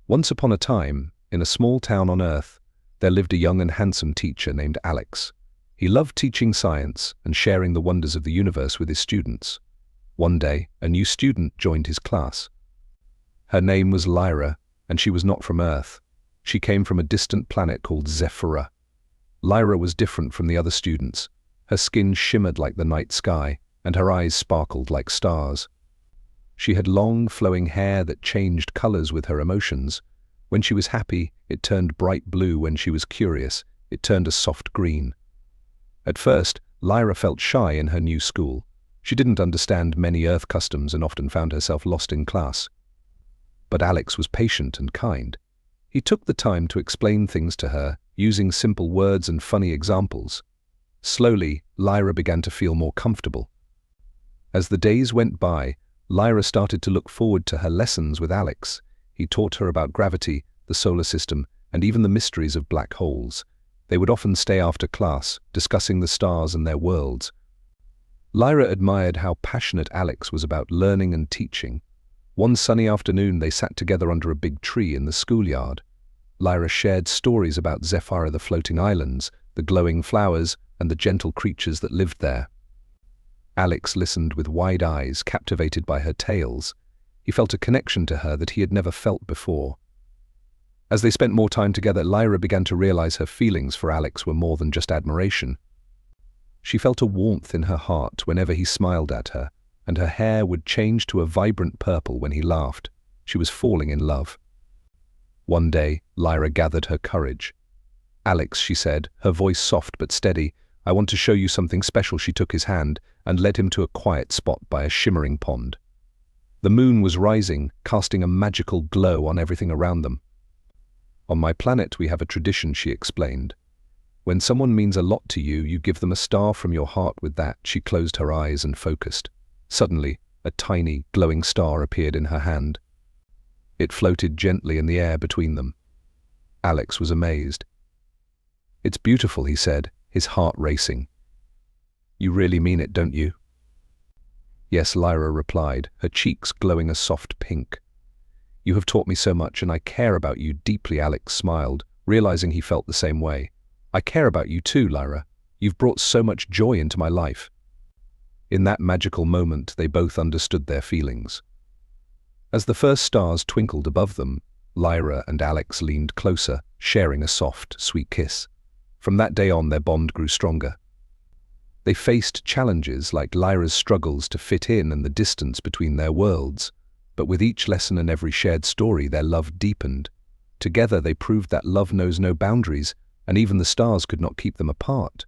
Once upon a time, in a small town on Earth, there lived a young and handsome teacher named Alex. He loved teaching science and sharing the wonders of the universe with his students. One day, a new student joined his class. Her name was Lyra, and she was not from Earth. She came from a distant planet called Zephyra. Lyra was different from the other students. Her skin shimmered like the night sky, and her eyes sparkled like stars. She had long, flowing hair that changed colors with her emotions. When she was happy, it turned bright blue. When she was curious, it turned a soft green. At first, Lyra felt shy in her new school. She didn't understand many Earth customs and often found herself lost in class. But Alex was patient and kind. He took the time to explain things to her, using simple words and funny examples. Slowly, Lyra began to feel more comfortable. As the days went by, Lyra started to look forward to her lessons with Alex. He taught her about gravity, the solar system, and even the mysteries of black holes. They would often stay after class, discussing the stars and their worlds. Lyra admired how passionate Alex was about learning and teaching. One sunny afternoon, they sat together under a big tree in the schoolyard. Lyra shared stories about Zephyra, the floating islands, the glowing flowers, and the gentle creatures that lived there. Alex listened with wide eyes, captivated by her tales. He felt a connection to her that he had never felt before. As they spent more time together, Lyra began to realize her feelings for Alex were more than just admiration. She felt a warmth in her heart whenever he smiled at her, and her hair would change to a vibrant purple when he laughed. She was falling in love. One day, Lyra gathered her courage. "Alex," she said, her voice soft but steady, "I want to show you something special." She took his hand and led him to a quiet spot by a shimmering pond. The moon was rising, casting a magical glow on everything around them. "On my planet, we have a tradition," she explained. "When someone means a lot to you, you give them a star from your heart." With that, she closed her eyes and focused. Suddenly, a tiny, glowing star appeared in her hand. It floated gently in the air between them. Alex was amazed. "It's beautiful," he said, his heart racing. "You really mean it, don't you?" "Yes," Lyra replied, her cheeks glowing a soft pink. "You have taught me so much, and I care about you deeply." Alex smiled, realizing he felt the same way. "I care about you too, Lyra. You've brought so much joy into my life." In that magical moment, they both understood their feelings. As the first stars twinkled above them, Lyra and Alex leaned closer, sharing a soft, sweet kiss. From that day on, their bond grew stronger. They faced challenges like Lyra's struggles to fit in and the distance between their worlds, but with each lesson and every shared story, their love deepened. Together, they proved that love knows no boundaries, and even the stars could not keep them apart.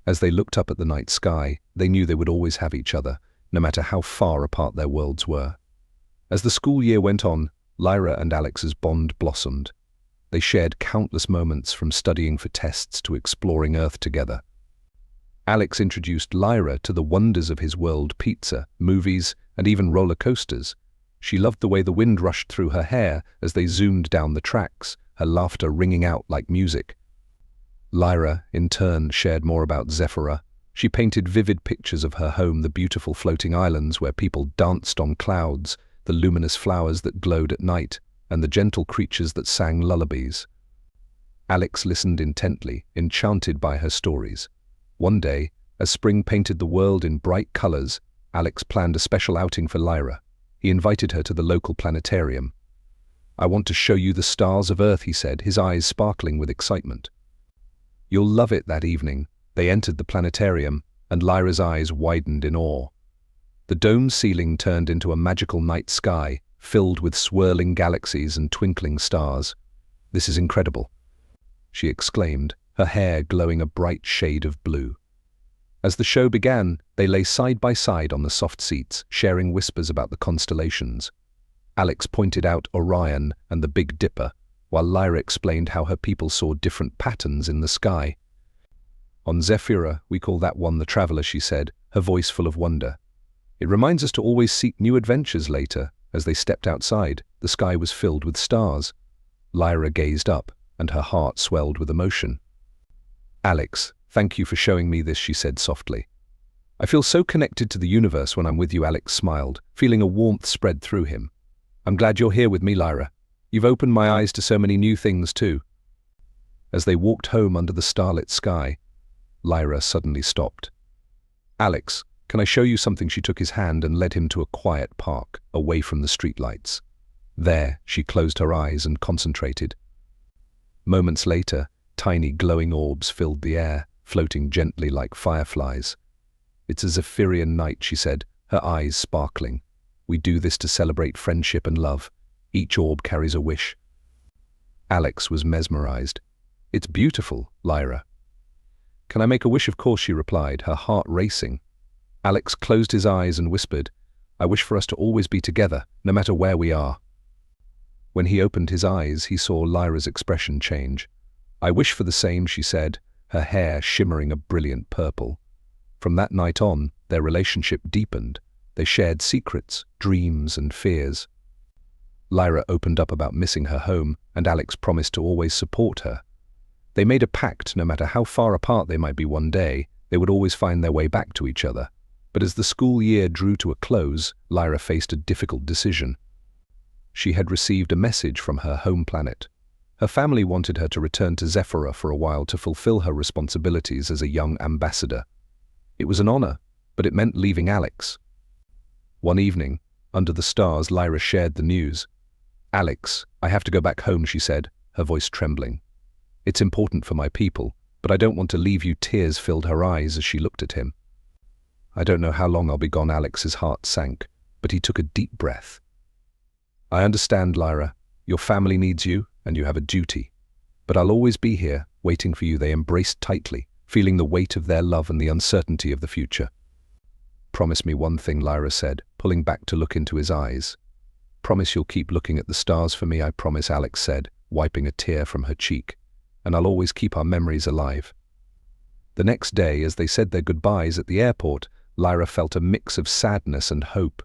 As they looked up at the night sky, they knew they would always have each other, no matter how far apart their worlds were. As the school year went on, Lyra and Alex's bond blossomed. They shared countless moments, from studying for tests to exploring Earth together. Alex introduced Lyra to the wonders of his world: pizza, movies, and even roller coasters. She loved the way the wind rushed through her hair as they zoomed down the tracks, her laughter ringing out like music. Lyra, in turn, shared more about Zephyra. She painted vivid pictures of her home, the beautiful floating islands where people danced on clouds, the luminous flowers that glowed at night, and the gentle creatures that sang lullabies. Alex listened intently, enchanted by her stories. One day, as spring painted the world in bright colors, Alex planned a special outing for Lyra. He invited her to the local planetarium. "I want to show you the stars of Earth," he said, his eyes sparkling with excitement. "You'll love it." That evening, they entered the planetarium, and Lyra's eyes widened in awe. The domed ceiling turned into a magical night sky, filled with swirling galaxies and twinkling stars. "This is incredible," she exclaimed, her hair glowing a bright shade of blue. As the show began, they lay side by side on the soft seats, sharing whispers about the constellations. Alex pointed out Orion and the Big Dipper, while Lyra explained how her people saw different patterns in the sky. "On Zephyra, we call that one the Traveler," she said, her voice full of wonder. "It reminds us to always seek new adventures." Later, as they stepped outside, the sky was filled with stars. Lyra gazed up, and her heart swelled with emotion. "Alex, thank you for showing me this," she said softly. "I feel so connected to the universe when I'm with you." Alex smiled, feeling a warmth spread through him. "I'm glad you're here with me, Lyra. You've opened my eyes to so many new things too." As they walked home under the starlit sky, Lyra suddenly stopped. "Alex, can I show you something?" She took his hand and led him to a quiet park, away from the streetlights. There, she closed her eyes and concentrated. Moments later, tiny glowing orbs filled the air, floating gently like fireflies. "It's a Zephyrian night," she said, her eyes sparkling. "We do this to celebrate friendship and love. Each orb carries a wish." Alex was mesmerized. "It's beautiful, Lyra." "Can I make a wish?" "Of course," she replied, her heart racing. Alex closed his eyes and whispered, "I wish for us to always be together, no matter where we are." When he opened his eyes, he saw Lyra's expression change. "I wish for the same," she said, her hair shimmering a brilliant purple. From that night on, their relationship deepened. They shared secrets, dreams, and fears. Lyra opened up about missing her home, and Alex promised to always support her. They made a pact: no matter how far apart they might be one day, they would always find their way back to each other. But as the school year drew to a close, Lyra faced a difficult decision. She had received a message from her home planet. Her family wanted her to return to Zephyra for a while to fulfill her responsibilities as a young ambassador. It was an honor, but it meant leaving Alex. One evening, under the stars, Lyra shared the news. "Alex, I have to go back home," she said, her voice trembling. "It's important for my people, but I don't want to leave you." Tears filled her eyes as she looked at him. "I don't know how long I'll be gone." Alex's heart sank, but he took a deep breath. "I understand, Lyra. Your family needs you, and you have a duty. But I'll always be here, waiting for you." They embraced tightly, feeling the weight of their love and the uncertainty of the future. "Promise me one thing," Lyra said, pulling back to look into his eyes. "Promise you'll keep looking at the stars for me." "I promise," Alex said, wiping a tear from her cheek. "And I'll always keep our memories alive." The next day, as they said their goodbyes at the airport, Lyra felt a mix of sadness and hope.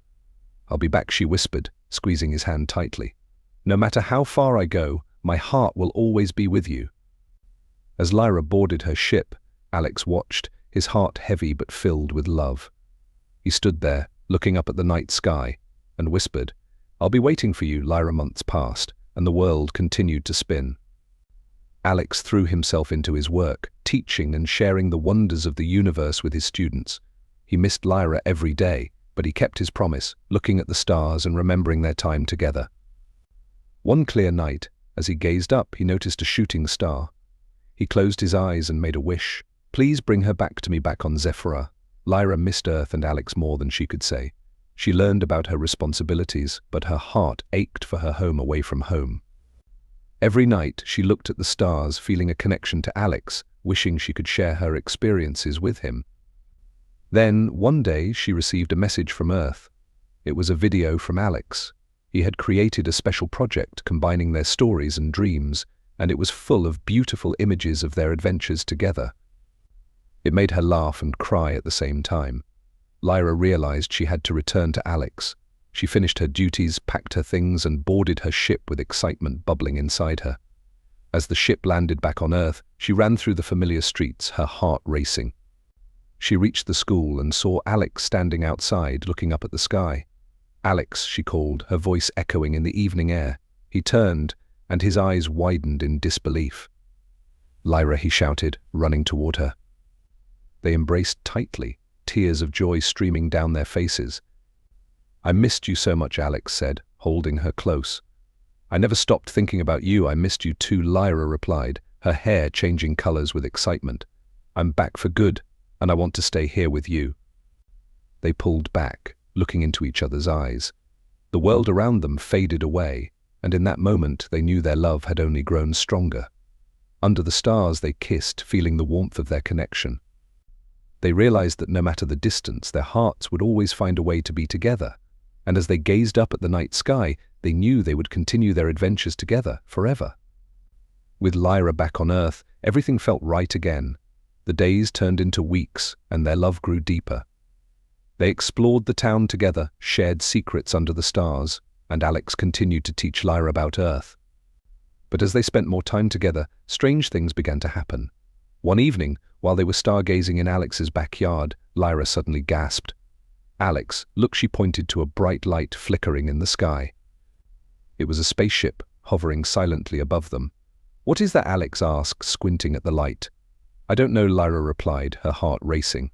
"I'll be back," she whispered, squeezing his hand tightly. "No matter how far I go, my heart will always be with you." As Lyra boarded her ship, Alex watched, his heart heavy but filled with love. He stood there, looking up at the night sky, and whispered, "I'll be waiting for you." Lyra. Months passed, and the world continued to spin. Alex threw himself into his work, teaching and sharing the wonders of the universe with his students. He missed Lyra every day, but he kept his promise, looking at the stars and remembering their time together. One clear night, as he gazed up, he noticed a shooting star. He closed his eyes and made a wish. "Please bring her back to me, back on Zephyra." Lyra missed Earth and Alex more than she could say. She learned about her responsibilities, but her heart ached for her home away from home. Every night, she looked at the stars, feeling a connection to Alex, wishing she could share her experiences with him. Then, one day, she received a message from Earth. It was a video from Alex. He had created a special project combining their stories and dreams, and it was full of beautiful images of their adventures together. It made her laugh and cry at the same time. Lyra realized she had to return to Alex. She finished her duties, packed her things, and boarded her ship with excitement bubbling inside her. As the ship landed back on Earth, she ran through the familiar streets, her heart racing. She reached the school and saw Alex standing outside, looking up at the sky. "Alex," she called, her voice echoing in the evening air. He turned, and his eyes widened in disbelief. "Lyra," he shouted, running toward her. They embraced tightly, tears of joy streaming down their faces. "I missed you so much," Alex said, holding her close. "I never stopped thinking about you." "I missed you too," Lyra replied, her hair changing colors with excitement. "I'm back for good, and I want to stay here with you." They pulled back, looking into each other's eyes. The world around them faded away, and in that moment they knew their love had only grown stronger. Under the stars they kissed, feeling the warmth of their connection. They realized that no matter the distance, their hearts would always find a way to be together. And as they gazed up at the night sky, they knew they would continue their adventures together forever. With Lyra back on Earth, everything felt right again. The days turned into weeks, and their love grew deeper. They explored the town together, shared secrets under the stars, and Alex continued to teach Lyra about Earth. But as they spent more time together, strange things began to happen. One evening, while they were stargazing in Alex's backyard, Lyra suddenly gasped. "Alex, look!" She pointed to a bright light flickering in the sky. It was a spaceship, hovering silently above them. "What is that?" Alex asked, squinting at the light. "I don't know," Lyra replied, her heart racing.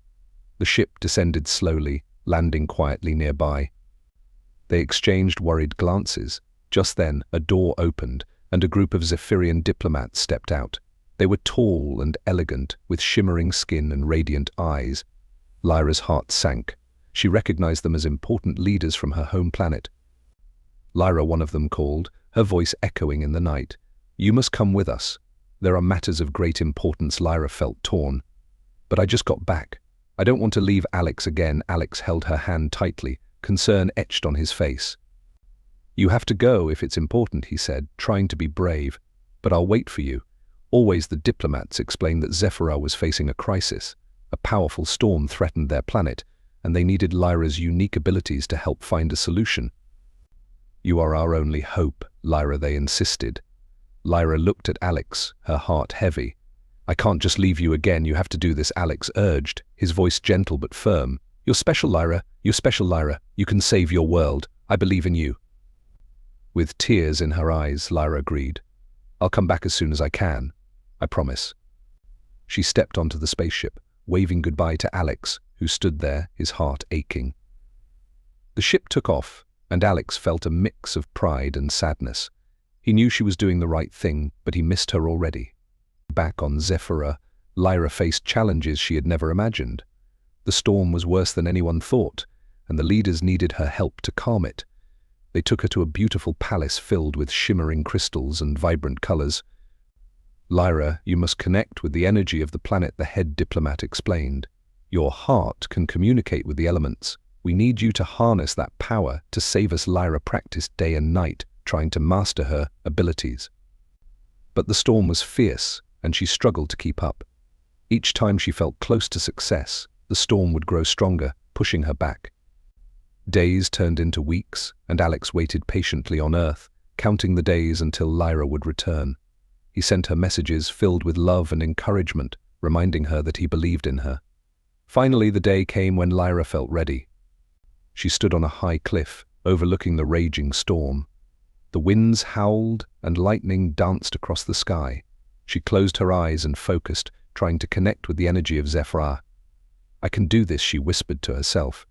The ship descended slowly, landing quietly nearby. They exchanged worried glances. Just then, a door opened, and a group of Zephyrian diplomats stepped out. They were tall and elegant, with shimmering skin and radiant eyes. Lyra's heart sank. She recognized them as important leaders from her home planet. "Lyra," one of them called, her voice echoing in the night. "You must come with us. There are matters of great importance." Lyra felt torn. "But I just got back. I don't want to leave Alex again." Alex held her hand tightly, concern etched on his face. "You have to go if it's important," he said, trying to be brave. "But I'll wait for you." Always the diplomats explained that Zephyra was facing a crisis. A powerful storm threatened their planet, and they needed Lyra's unique abilities to help find a solution. "You are our only hope, Lyra," they insisted. Lyra looked at Alex, her heart heavy. "I can't just leave you again. You have to do this," Alex urged, his voice gentle but firm. "You're special, Lyra. You're special, Lyra. You can save your world. I believe in you." With tears in her eyes, Lyra agreed. "I'll come back as soon as I can. I promise." She stepped onto the spaceship, waving goodbye to Alex, who stood there, his heart aching. The ship took off, and Alex felt a mix of pride and sadness. He knew she was doing the right thing, but he missed her already. Back on Zephyra, Lyra faced challenges she had never imagined. The storm was worse than anyone thought, and the leaders needed her help to calm it. They took her to a beautiful palace filled with shimmering crystals and vibrant colors. "Lyra, you must connect with the energy of the planet," the head diplomat explained. "Your heart can communicate with the elements. We need you to harness that power to save us." Lyra practiced day and night, trying to master her abilities. But the storm was fierce, and she struggled to keep up. Each time she felt close to success, the storm would grow stronger, pushing her back. Days turned into weeks, and Alex waited patiently on Earth, counting the days until Lyra would return. He sent her messages filled with love and encouragement, reminding her that he believed in her. Finally, the day came when Lyra felt ready. She stood on a high cliff, overlooking the raging storm. The winds howled, and lightning danced across the sky. She closed her eyes and focused, trying to connect with the energy of Zephyra. "I can do this," she whispered to herself.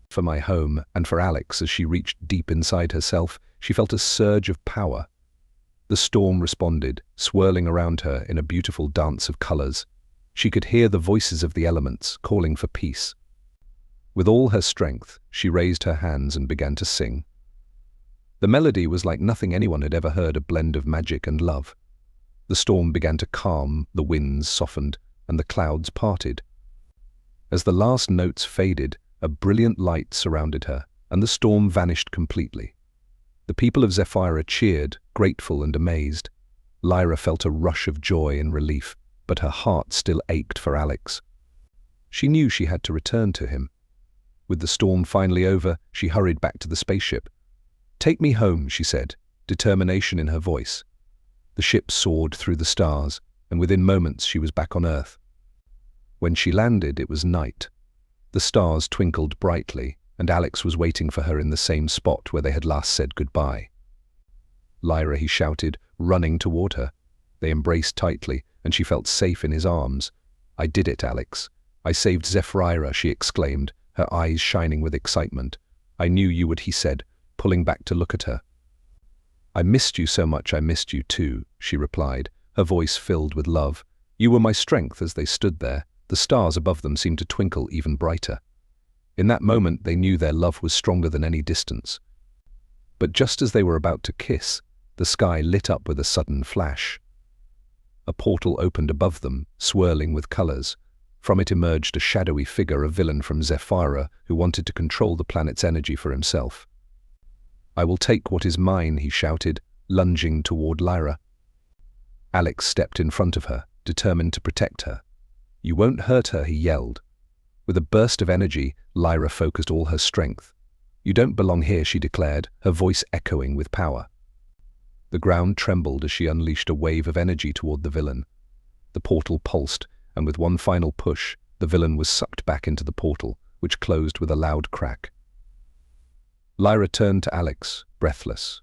For my home, and for Alex. As she reached deep inside herself, she felt a surge of power. The storm responded, swirling around her in a beautiful dance of colors. She could hear the voices of the elements, calling for peace. With all her strength, she raised her hands and began to sing. The melody was like nothing anyone had ever heard, a blend of magic and love. The storm began to calm, the winds softened, and the clouds parted. As the last notes faded, a brilliant light surrounded her, and the storm vanished completely. The people of Zephyra cheered, grateful and amazed. Lyra felt a rush of joy and relief, but her heart still ached for Alex. She knew she had to return to him. With the storm finally over, she hurried back to the spaceship. "Take me home," she said, determination in her voice. The ship soared through the stars, and within moments she was back on Earth. When she landed, it was night. The stars twinkled brightly, and Alex was waiting for her in the same spot where they had last said goodbye. "Lyra," he shouted, running toward her. They embraced tightly, and she felt safe in his arms. "I did it, Alex. I saved Zephyra," she exclaimed, her eyes shining with excitement. "I knew you would," he said, pulling back to look at her. "I missed you so much." "I missed you too," she replied, her voice filled with love. "You were my strength." As they stood there, the stars above them seemed to twinkle even brighter. In that moment, they knew their love was stronger than any distance. But just as they were about to kiss, the sky lit up with a sudden flash. A portal opened above them, swirling with colors. From it emerged a shadowy figure, a villain from Zephyra who wanted to control the planet's energy for himself. "I will take what is mine," he shouted, lunging toward Lyra. Alex stepped in front of her, determined to protect her. "You won't hurt her," he yelled. With a burst of energy, Lyra focused all her strength. "You don't belong here," she declared, her voice echoing with power. The ground trembled as she unleashed a wave of energy toward the villain. The portal pulsed, and with one final push, the villain was sucked back into the portal, which closed with a loud crack. Lyra turned to Alex, breathless.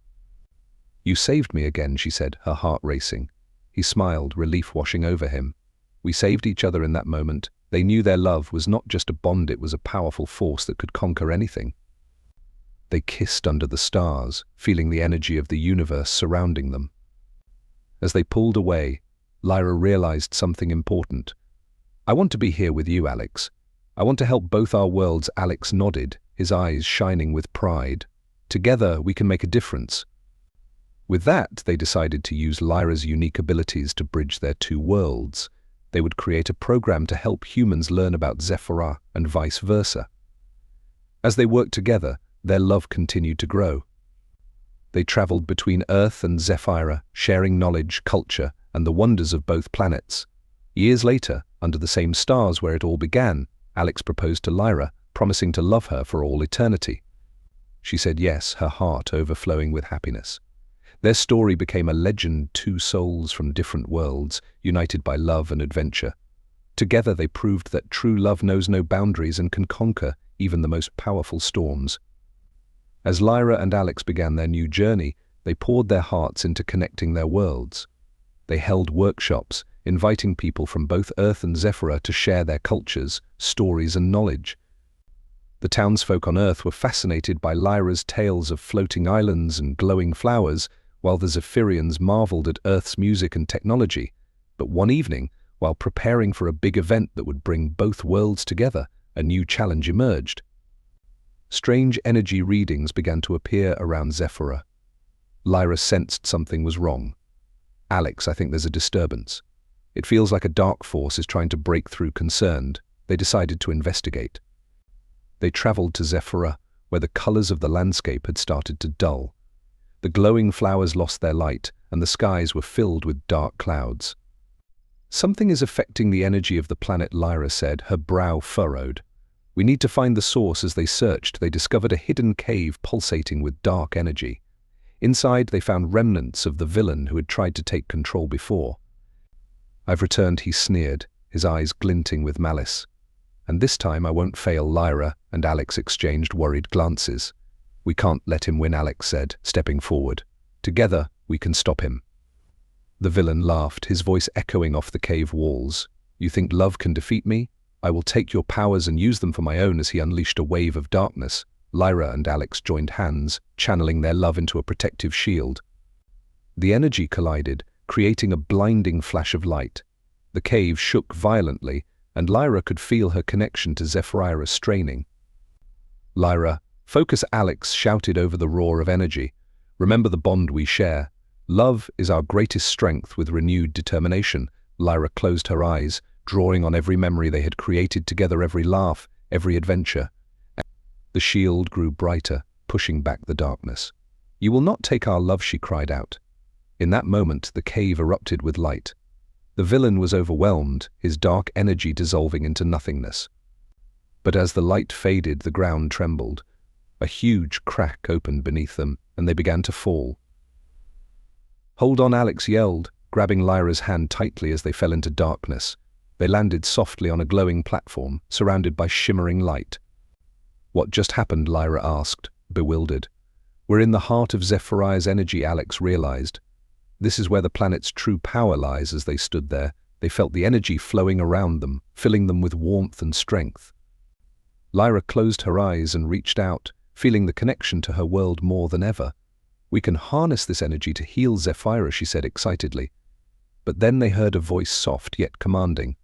"You saved me again," she said, her heart racing. He smiled, relief washing over him. We saved each other in that moment. They knew their love was not just a bond, it was a powerful force that could conquer anything. They kissed under the stars, feeling the energy of the universe surrounding them. As they pulled away, Lyra realized something important. "I want to be here with you, Alex. I want to help both our worlds." Alex nodded, his eyes shining with pride. "Together, we can make a difference." With that, they decided to use Lyra's unique abilities to bridge their two worlds. They would create a program to help humans learn about Zephyrah and vice versa. As they worked together, their love continued to grow. They traveled between Earth and Zephyrah, sharing knowledge, culture, and the wonders of both planets. Years later, under the same stars where it all began, Alex proposed to Lyra, promising to love her for all eternity. She said yes, her heart overflowing with happiness. Their story became a legend, two souls from different worlds, united by love and adventure. Together they proved that true love knows no boundaries and can conquer even the most powerful storms. As Lyra and Alex began their new journey, they poured their hearts into connecting their worlds. They held workshops, inviting people from both Earth and Zephyrah to share their cultures, stories, and knowledge. The townsfolk on Earth were fascinated by Lyra's tales of floating islands and glowing flowers, while the Zephyrians marveled at Earth's music and technology. But one evening, while preparing for a big event that would bring both worlds together, a new challenge emerged. Strange energy readings began to appear around Zephyrah. Lyra sensed something was wrong. "Alex, I think there's a disturbance. It feels like a dark force is trying to break through." Concerned, they decided to investigate. They traveled to Zephyrah, where the colors of the landscape had started to dull. The glowing flowers lost their light, and the skies were filled with dark clouds. "Something is affecting the energy of the planet," Lyra said, her brow furrowed. "We need to find the source." As they searched, they discovered a hidden cave pulsating with dark energy. Inside, they found remnants of the villain who had tried to take control before. "I've returned," he sneered, his eyes glinting with malice. "And this time I won't fail." Lyra and Alex exchanged worried glances. "We can't let him win," Alex said, stepping forward. "Together, we can stop him." The villain laughed, his voice echoing off the cave walls. "You think love can defeat me? I will take your powers and use them for my own." As he unleashed a wave of darkness, Lyra and Alex joined hands, channeling their love into a protective shield. The energy collided, creating a blinding flash of light. The cave shook violently, and Lyra could feel her connection to Zephyrah straining. "Lyra, focus!" Alex shouted over the roar of energy. "Remember the bond we share. Love is our greatest strength." With renewed determination, Lyra closed her eyes, drawing on every memory they had created together, every laugh, every adventure. The shield grew brighter, pushing back the darkness. "You will not take our love," she cried out. In that moment, the cave erupted with light. The villain was overwhelmed, his dark energy dissolving into nothingness. But as the light faded, the ground trembled. A huge crack opened beneath them, and they began to fall. "Hold on," Alex yelled, grabbing Lyra's hand tightly as they fell into darkness. They landed softly on a glowing platform, surrounded by shimmering light. "What just happened?" Lyra asked, bewildered. "We're in the heart of Zephyrah's energy," Alex realized. "This is where the planet's true power lies." As they stood there, they felt the energy flowing around them, filling them with warmth and strength. Lyra closed her eyes and reached out, feeling the connection to her world more than ever. "We can harness this energy to heal Zephyrah," she said excitedly. But then they heard a voice, soft yet commanding.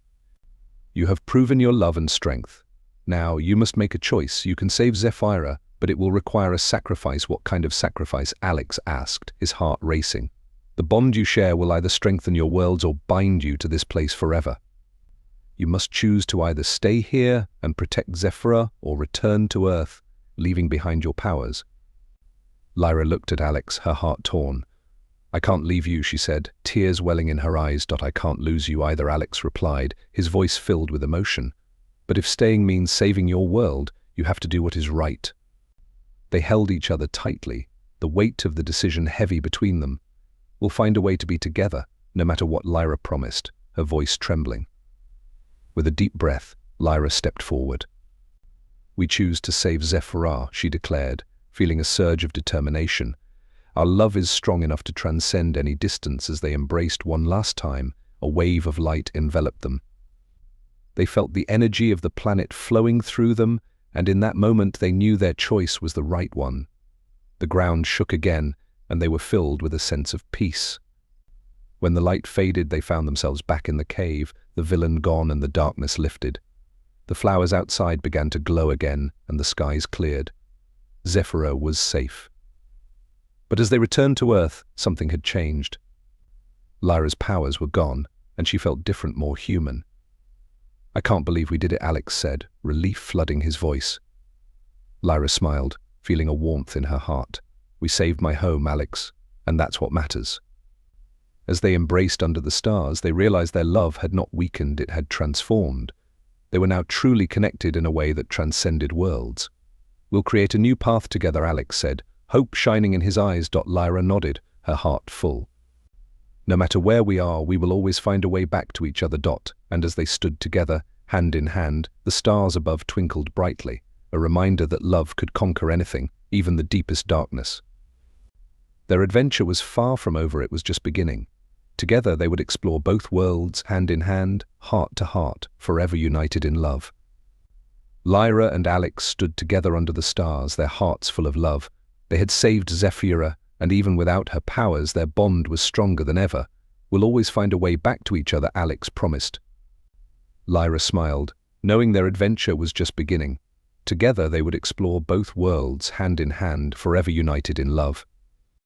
"You have proven your love and strength. Now you must make a choice. You can save Zephyrah, but it will require a sacrifice." "What kind of sacrifice?" Alex asked, his heart racing. "The bond you share will either strengthen your worlds or bind you to this place forever. You must choose to either stay here and protect Zephyrah or return to Earth, leaving behind your powers." Lyra looked at Alex, her heart torn. "I can't leave you," she said, tears welling in her eyes. "I can't lose you either," Alex replied, his voice filled with emotion. "But if staying means saving your world, you have to do what is right." They held each other tightly, the weight of the decision heavy between them. "We'll find a way to be together, no matter what," Lyra promised, her voice trembling. With a deep breath, Lyra stepped forward. "We choose to save Zephyrah," she declared, feeling a surge of determination. Our love is strong enough to transcend any distance. As they embraced one last time, a wave of light enveloped them. They felt the energy of the planet flowing through them, and in that moment they knew their choice was the right one. The ground shook again, and they were filled with a sense of peace. When the light faded, they found themselves back in the cave, the villain gone and the darkness lifted. The flowers outside began to glow again, and the skies cleared. Zephyra was safe. But as they returned to Earth, something had changed. Lyra's powers were gone, and she felt different, more human. "I can't believe we did it," Alex said, relief flooding his voice. Lyra smiled, feeling a warmth in her heart. "We saved my home, Alex, and that's what matters." As they embraced under the stars, they realized their love had not weakened, it had transformed. They were now truly connected in a way that transcended worlds. "We'll create a new path together," Alex said, hope shining in his eyes. Lyra nodded, her heart full. "No matter where we are, we will always find a way back to each other." And as they stood together, hand in hand, the stars above twinkled brightly, a reminder that love could conquer anything, even the deepest darkness. Their adventure was far from over, it was just beginning. Together they would explore both worlds, hand in hand, heart to heart, forever united in love. Lyra and Alex stood together under the stars, their hearts full of love. They had saved Zephyra, and even without her powers, their bond was stronger than ever. "We'll always find a way back to each other," Alex promised. Lyra smiled, knowing their adventure was just beginning. Together they would explore both worlds, hand in hand, forever united in love.